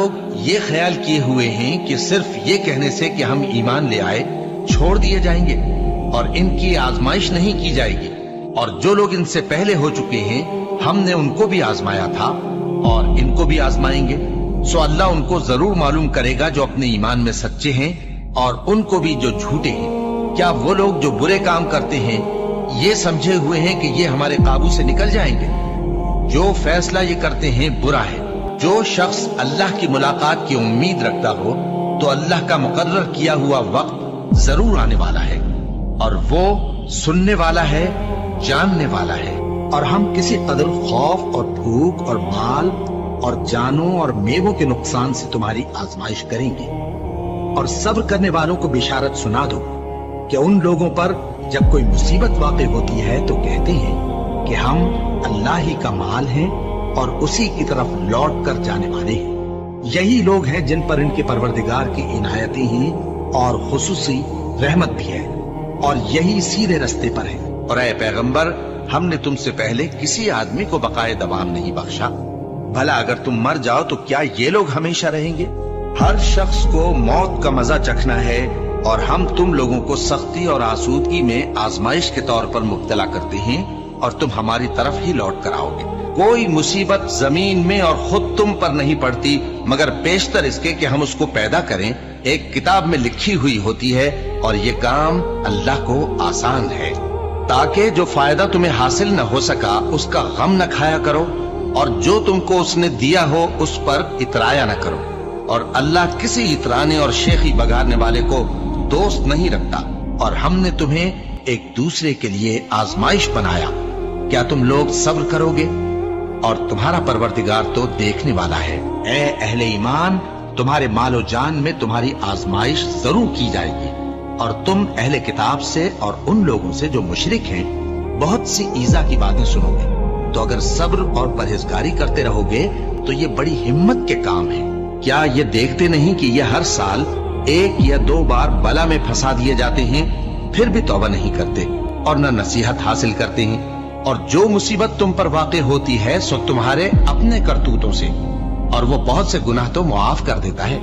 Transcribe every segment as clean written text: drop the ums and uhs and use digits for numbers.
लोग ये ख्याल किए हुए हैं कि सिर्फ ये कहने से कि हम ईमान ले आए छोड़ दिए जाएंगे और इनकी आजमाइश नहीं की जाएगी। और जो लोग इनसे पहले हो चुके हैं हमने उनको भी आजमाया था और इनको भी आजमाएंगे। सो अल्लाह उनको जरूर मालूम करेगा जो अपने ईमान में सच्चे हैं और उनको भी जो झूठे हैं। क्या वो लोग जो बुरे काम करते हैं ये समझे हुए हैं कि ये हमारे काबू से निकल जाएंगे? जो फैसला ये करते हैं बुरा है। जो शख्स अल्लाह की मुलाकात की उम्मीद रखता हो तो अल्लाह का मुकर्रर किया हुआ वक्त जरूर आने वाला है और वो सुनने वाला है, जानने वाला है। और हम किसी कदर खौफ और भूख और माल और जानों और मेवों के नुकसान से तुम्हारी आजमाइश करेंगे। और सब्र करने वालों को बिशारत सुना दो कि उन लोगों पर जब कोई मुसीबत वाक़ई होती है तो कहते हैं कि हम अल्लाह ही का माल हैं और उसी की तरफ लौट कर जाने वाले हैं। यही लोग हैं जिन पर इनके परवरदिगार की इनायतें हैं और खुसूसी रहमत भी है और यही सीधे रास्ते पर है। और ऐ पैगंबर, हमने तुमसे पहले किसी आदमी को बकाए दवाम नहीं बख्शा। भला अगर तुम मर जाओ तो क्या ये लोग हमेशा रहेंगे? हर शख्स को मौत का मजा चखना है और हम तुम लोगों को सख्ती और आसूदगी में आजमाइश के तौर पर मुब्तला करते हैं और तुम हमारी तरफ ही लौट कर आओगे। कोई मुसीबत जमीन में और खुद तुम पर नहीं पड़ती मगर पेशतर इसके कि हम उसको पैदा करें एक किताब में लिखी हुई होती है और ये काम अल्लाह को आसान है, ताकि जो फायदा तुम्हें हासिल न हो सका उसका गम न खाया करो और जो तुमको उसने दिया हो उस पर इतराया न करो। और अल्लाह किसी इतराने और शेखी बगाड़ने वाले को दोस्त नहीं रखता। और हमने तुम्हें एक दूसरे के लिए आजमाइश बनाया, क्या तुम लोग सब्र करोगे? और तुम्हारा परवरदिगार तो देखने वाला है। ए अहले ईमान, तुम्हारे मालो जान में तुम्हारी आजमाइश जरूर की जाएगी और तुम अहले किताब से और उन लोगों से जो मुशरिक हैं बहुत सी ईजा की बातें सुनोगे। तो अगर सब्र और परहेजगारी करते रहोगे तो ये बड़ी हिम्मत के काम है। क्या ये देखते नहीं कि ये हर साल 1 या 2 बार बला में फंसा दिए जाते हैं, फिर भी तौबा नहीं करते और न नसीहत हासिल करते हैं। और जो मुसीबत तुम पर वाक़ई होती है सो तुम्हारे अपने करतूतों से, और वो बहुत से गुनाह तो मुआफ कर देता है।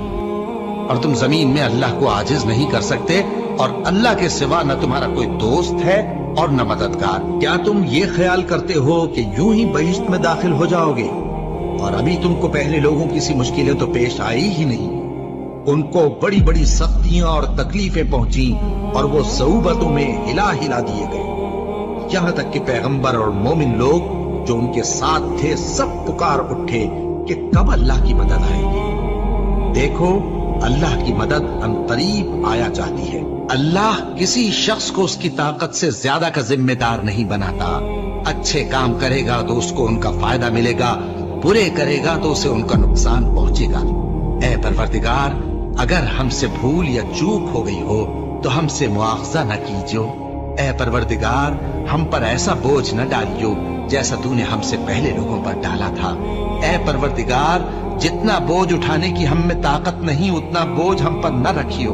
और तुम जमीन में अल्लाह को आजिज नहीं कर सकते और अल्लाह के सिवा न तुम्हारा कोई दोस्त है और न मददगार। क्या तुम ये ख्याल करते हो कि यूं ही बहिश्त में दाखिल हो जाओगे और अभी तुमको पहले लोगों की सी मुश्किलें तो पेश आई ही नहीं? उनको बड़ी बड़ी सख्तियां और तकलीफें पहुंची और वो सऊबतों में हिला हिला दिए गए। यहाँ तक कि पैगंबर और मोमिन लोग जो उनके साथ थे सब पुकार उठे कि कब अल्लाह की मदद आएगी। देखो, अल्लाह की मदद अनकरीब आया जाती है। अल्लाह किसी शख्स को उसकी ताकत से ज्यादा का जिम्मेदार नहीं बनाता। अच्छे काम करेगा तो उसको उनका फायदा मिलेगा, बुरे करेगा तो उसे उनका नुकसान पहुंचेगा। ऐ परवरदिगार, अगर हमसे भूल या चूक हो गई हो तो हमसे मुआवजा न कीजियो। ऐ परवरदिगार, हम पर ऐसा बोझ न डालियो जैसा तूने हमसे पहले लोगों पर डाला था। ऐ परवरदिगार, जितना बोझ उठाने की हम में ताकत नहीं उतना बोझ हम पर न रखियो।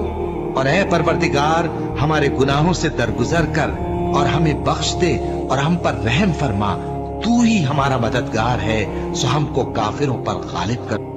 और ऐ परवरदिगार, हमारे गुनाहों से दरगुजर कर और हमें बख्श दे और हम पर रहम फरमा। तू ही हमारा मददगार है, सो हमको काफिरों पर गालिब कर।